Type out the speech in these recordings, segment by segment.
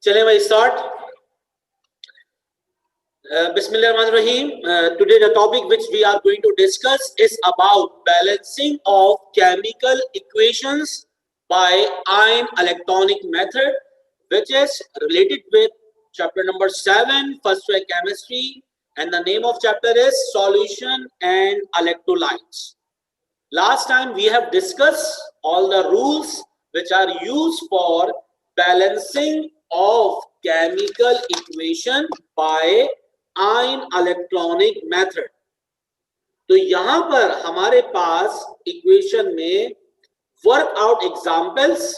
चले भाई start. Bismillahirrahmanirrahim. Today the topic which we are going to discuss is about balancing of chemical equations by ion electronic method, which is related with chapter number 7, first year chemistry, and the name of chapter is solution and electrolytes. Last time we have discussed all the rules which are used for balancing of chemical equation by ion electronic method. तो यहां पर हमारे पास equation में work out examples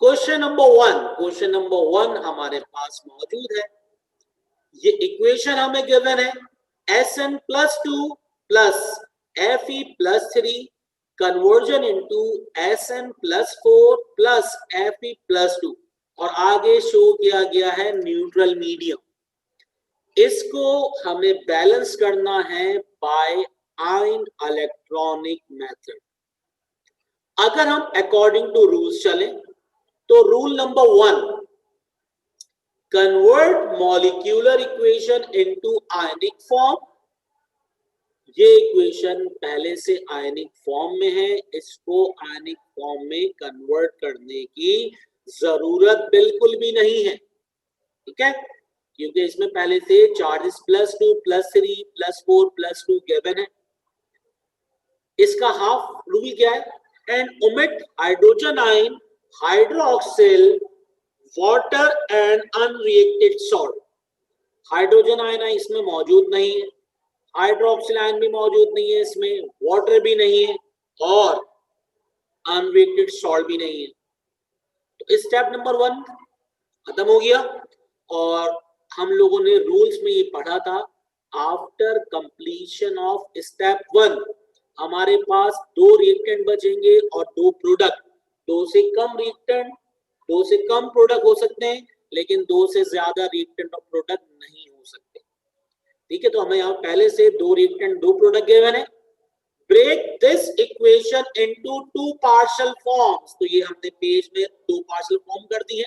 question number one हमारे पास मौजूद है। ये equation हमें गिवन है Sn+2 plus Fe+3 conversion into Sn+4 plus Fe+2 और आगे शो किया गया है न्यूट्रल मीडियम। इसको हमें बैलेंस करना है बाय आयन इलेक्ट्रॉनिक मेथड। अगर हम अकॉर्डिंग टू रूल्स चलें तो rule number 1, convert molecular equation into ionic form. ये इक्वेशन पहले से आयनिक फॉर्म में है, इसको आयनिक फॉर्म में कन्वर्ट करने की जरूरत बिल्कुल भी नहीं है, ठीक है, क्योंकि इसमें पहले से चार्जेस +2 +3 +4 +2 गिवन है। इसका हाफ रूल क्या है? And omit hydrogen ion, hydroxyl, water and unreacted salt. Hydrogen ion इसमें मौजूद नहीं है, हाइड्रोक्सिल आयन भी मौजूद नहीं है, इसमें वाटर भी नहीं है और अनरिएक्टेड सॉल्ट भी नहीं है। तो स्टेप नंबर 1 खत्म हो गया। और हम लोगों ने रूल्स में ये पढ़ा था, आफ्टर कंप्लीशन ऑफ स्टेप 1 हमारे पास 2 रिएक्टेंट बचेंगे और 2 प्रोडक्ट। 2 से कम रिएक्टेंट, 2 से कम प्रोडक्ट हो सकते हैं, लेकिन 2 से ज्यादा रिएक्टेंट और प्रोडक्ट नहीं हो सकते, ठीक है। तो हमें यहाँ पहले से 2 रिएक्टेंट 2 प्रोडक्ट गिवन है। Break this equation into 2 partial forms. तो ये हमने पेज में 2 पार्शियल फॉर्म कर दी है।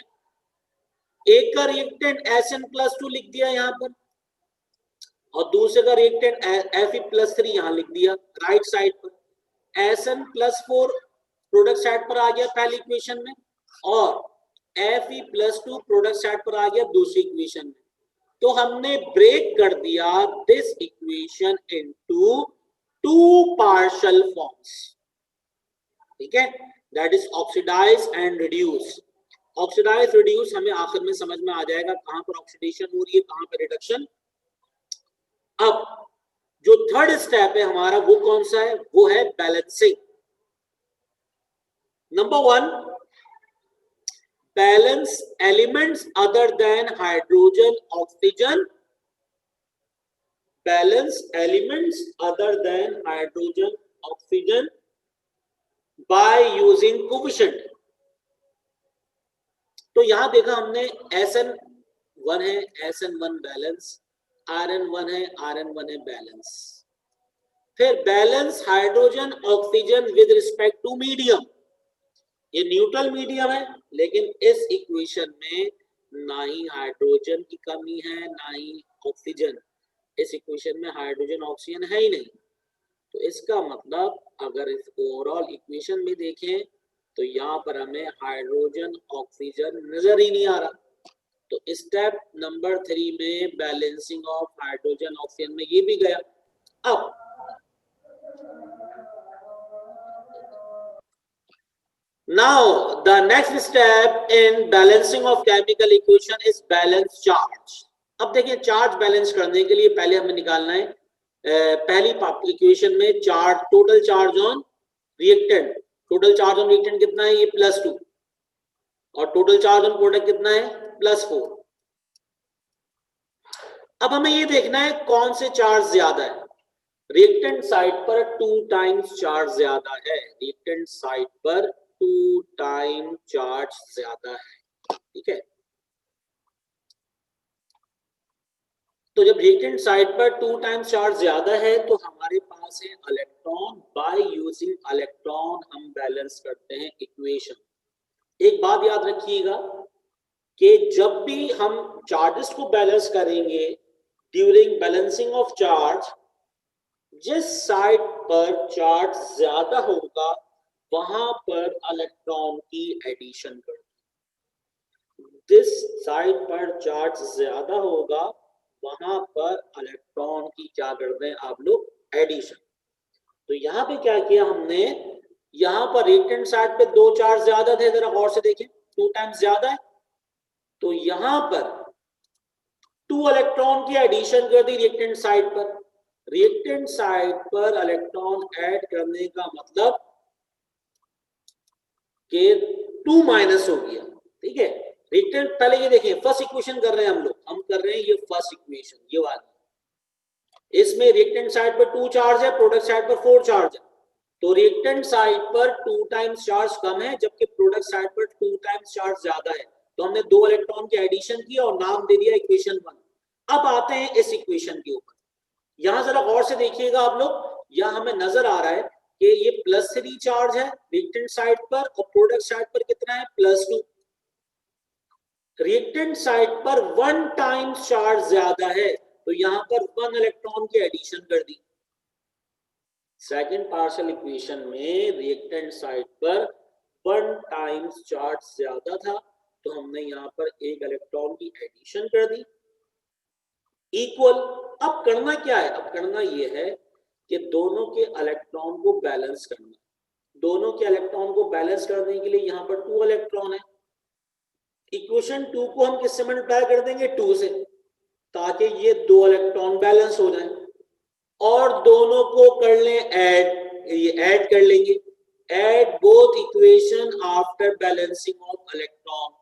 एक का रिएक्टेंट Sn+2 लिख दिया यहाँ पर और दूसरे का रिएक्टेंट Fe+3 यहाँ लिख दिया राइट साइड पर। Sn+4 प्रोडक्ट साइड पर आ गया पहली इक्वेशन में और Fe+2 प्रोडक्ट साइड पर आ गया दूसरी इक्वेशन में। तो हमने ब्रेक कर दिया this equation into 2 partial forms, ठीक है, that is oxidise and reduce. Oxidise reduce हमें आखिर में समझ में आ जाएगा कहां पर ऑक्सीडेशन हो रही है, कहां पर रिडक्शन। अब जो थर्ड स्टेप है हमारा वो कौन सा है? वो है balancing. Number 1, balance elements other than hydrogen oxygen. Balance elements other than hydrogen oxygen by using coefficient. तो यहां देखा हमने Sn1 है, Sn1 बैलेंस, Rn1 है, Rn1 है बैलेंस। फिर balance hydrogen oxygen with respect to medium. ये न्यूट्रल मीडियम है, लेकिन इस इक्वेशन में ना ही हाइड्रोजन की कमी है ना ही ऑक्सीजन। इस इक्वेशन में हाइड्रोजन ऑक्सीजन है ही नहीं। तो इसका मतलब अगर इस ओवरऑल इक्वेशन में देखें तो यहाँ पर हमें हाइड्रोजन ऑक्सीजन नजर ही नहीं आ रहा। तो स्टेप नंबर 3 में बैलेंसिंग ऑफ हाइड्रोजन ऑक्सीजन में ये भी गया। अब now the next step in balancing of chemical equation is balance charge. अब देखिए चार्ज बैलेंस करने के लिए पहले हमें निकालना है पहली इक्वेशन में charge, total charge on reactant. Total charge on reactant कितना है? ये +2 और टोटल चार्ज ऑन प्रोडक्ट कितना है? +4। अब हमें ये देखना है कौन से चार्ज ज्यादा है। रिएक्टेंट साइड पर 2 टाइम्स चार्ज ज्यादा है, रिएक्टेंट साइड पर 2 टाइम चार्ज ज्यादा है, ठीक है। तो जब रिएक्टेंट साइड पर 2 टाइम्स चार्ज ज्यादा है तो हमारे पास है इलेक्ट्रॉन। बाय यूजिंग इलेक्ट्रॉन हम बैलेंस करते हैं इक्वेशन। एक बात याद रखिएगा, कि जब भी हम चार्जेस को बैलेंस करेंगे ड्यूरिंग बैलेंसिंग ऑफ चार्ज, जिस साइड पर चार्ज ज्यादा होगा वहां पर इलेक्ट्रॉन की एडिशन कर, जिस साइड पर चार्ज ज्यादा होगा वहां पर इलेक्ट्रॉन की क्या कर दें आप लोग एडिशन। तो यहाँ पे क्या किया हमने, यहाँ पर रिएक्टेंट साइड पे दो चार्ज ज्यादा थे, जरा गौर से देखें 2 टाइम्स ज्यादा है, तो यहां पर 2 इलेक्ट्रॉन की एडिशन कर दी रिएक्टेंट साइड पर। रिएक्टेंट साइड पर इलेक्ट्रॉन ऐड करने का मतलब कि 2 माइनस हो गया, ठीक है। रिएक्टेंट पहले ये देखिए फर्स्ट इक्वेशन कर रहे हैं हम कर रहे हैं ये फर्स्ट इक्वेशन, ये वाली, इसमें रिएक्टेंट साइड पर 2 चार्ज है, प्रोडक्ट साइड पर 4 चार्ज है, तो रिएक्टेंट साइड पर 2 टाइम्स चार्ज कम है जबकि प्रोडक्ट साइड पर 2 टाइम्स चार्ज ज्यादा है, तो हमने 2 इलेक्ट्रॉन की एडिशन की और नाम दे दिया इक्वेशन 1। अब आते हैं इस इक्वेशन के ऊपर, यहां जरा गौर से देखिएगा आप लोग, यहां हमें नजर आ रहा है कि ये +3 चार्ज है रिएक्टेंट साइड पर और प्रोडक्ट साइड पर कितना है +2। रिएक्टेंट साइड पर 1 टाइम्स चार्ज ज्यादा है, तो यहां पर 1 इलेक्ट्रॉन की एडिशन कर दी। सेकंड पार्शियल इक्वेशन में रिएक्टेंट साइड पर 1 टाइम्स चार्ज ज्यादा था, तो हमने यहां पर 1 इलेक्ट्रॉन की एडिशन कर दी इक्वल। अब करना क्या है, अब करना यह है कि दोनों के इलेक्ट्रॉन को बैलेंस करना। दोनों के इलेक्ट्रॉन को बैलेंस करने के लिए यहां पर 2 इलेक्ट्रॉन है, इक्वेशन 2 को हम किससे मल्टीप्लाई कर देंगे 2 से, ताकि ये 2 इलेक्ट्रॉन बैलेंस हो जाए, और दोनों को कर लें ऐड, ये ऐड कर लेंगे, add both equation after balancing of electron.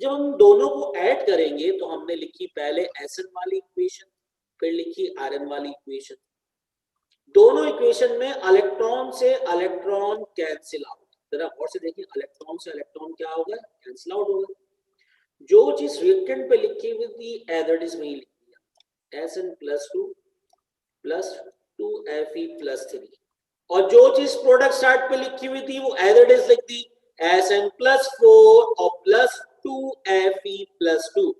जब हम दोनों को ऐड करेंगे तो हमने लिखी पहले Sn वाली इक्वेशन, फिर लिखी Rn वाली इक्वेशन। दोनों इक्वेशन में इलेक्ट्रॉन से इलेक्ट्रॉन कैंसिल आउट, जरा और से देखिए, इलेक्ट्रॉन से इलेक्ट्रॉन क्या होगा कैंसिल आउट होगा। जो चीज रिएक्टेंट पे लिखी हुई थी एज इट इज वही लिख दिया, Sn+2 प्लस 2Fe+3, और जो चीज प्रोडक्ट साइड पे लिखी हुई थी वो एज इट इज लिख दी, Sn+4 और प्लस 2Fe+2।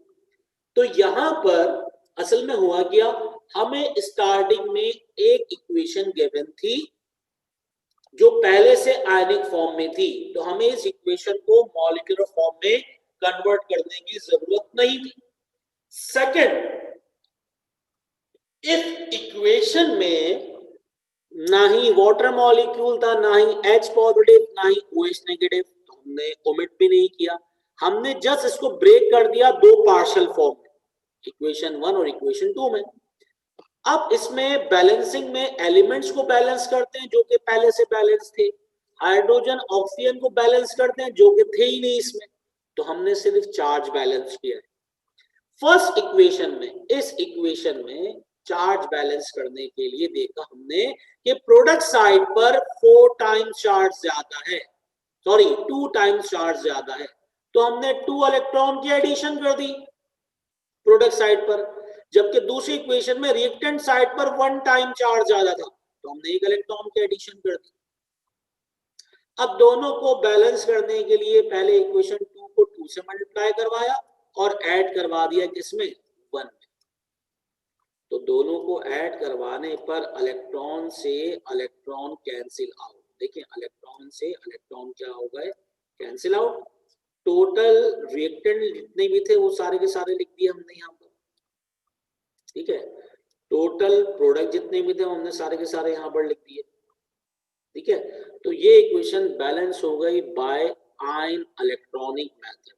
तो यहां पर असल में हुआ क्या, हमें स्टार्टिंग में एक इक्वेशन गिवन थी जो पहले से आयनिक फॉर्म में थी, तो हमें इस इक्वेशन को मॉलिक्यूलर फॉर्म में कन्वर्ट करने की जरूरत नहीं थी। सेकंड, इस इक्वेशन में ना ही वाटर मॉलिक्यूल था, ना ही H पॉजिटिव, ना ही OH नेगेटिव, तो हमने ओमिट भी नहीं किया, हमने जस्ट इसको ब्रेक कर दिया दो पार्शियल फॉर्म में, इक्वेशन 1 और इक्वेशन 2 में। अब इसमें बैलेंसिंग में एलिमेंट्स को बैलेंस करते हैं जो कि पहले से बैलेंस थे, हाइड्रोजन ऑक्सीजन को बैलेंस करते हैं जो कि थे ही नहीं इसमें, तो हमने सिर्फ चार्ज बैलेंस किया है। फर्स्ट इक्वेशन में, इस इक्वेशन में चार्ज बैलेंस करने के लिए देखा हमने कि प्रोडक्ट साइड पर 4 टाइम्स चार्ज ज्यादा है, सॉरी 2 टाइम्स चार्ज ज्यादा है, तो हमने 2 इलेक्ट्रॉन की एडिशन कर दी प्रोडक्ट साइड पर, जबकि दूसरी इक्वेशन में रिएक्टेंट साइड पर 1 टाइम चार्ज ज्यादा था, तो हमने 1 इलेक्ट्रॉन की एडिशन कर दी। अब दोनों को बैलेंस करने के लिए पहले इक्वेशन 2 को 2 से मल्टीप्लाई करवाया और ऐड करवा दिया किसमें 1 में, तो दोनों को ऐड करवाने पर इलेक्ट्रॉन से इलेक्ट्रॉन कैंसिल आउट। देखिए इलेक्ट्रॉन से इलेक्ट्रॉन क्या हो गए कैंसिल आउट, टोटल रिएक्टेंट जितने भी थे वो सारे के सारे लिख दिए हमने यहाँ पर, ठीक है, टोटल प्रोडक्ट जितने भी थे हमने सारे के सारे यहाँ पर लिख दिए, ठीक है। तो ये इक्वेशन बैलेंस हो गई बाय आयन इलेक्ट्रॉनिक मेथड,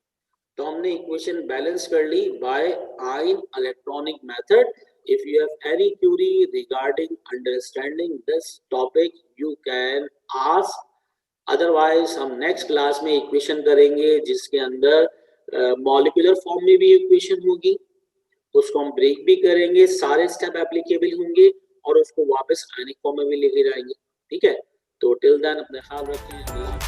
तो हमने इक्वेशन बैलेंस कर ली by ion electronic method. If you have any query regarding understanding this topic, you can ask. Otherwise, हम next class में इक्वेशन करेंगे जिसके अंदर मॉलिक्यूलर फॉर्म में भी इक्वेशन होगी, उसको हम ब्रेक भी करेंगे, सारे स्टेप एप्लीकेबल होंगे और उसको वापस आयनिक फॉर्म में भी लेके जाएंगे, ठीक है। तो टिल देन अपना ख्याल रखें।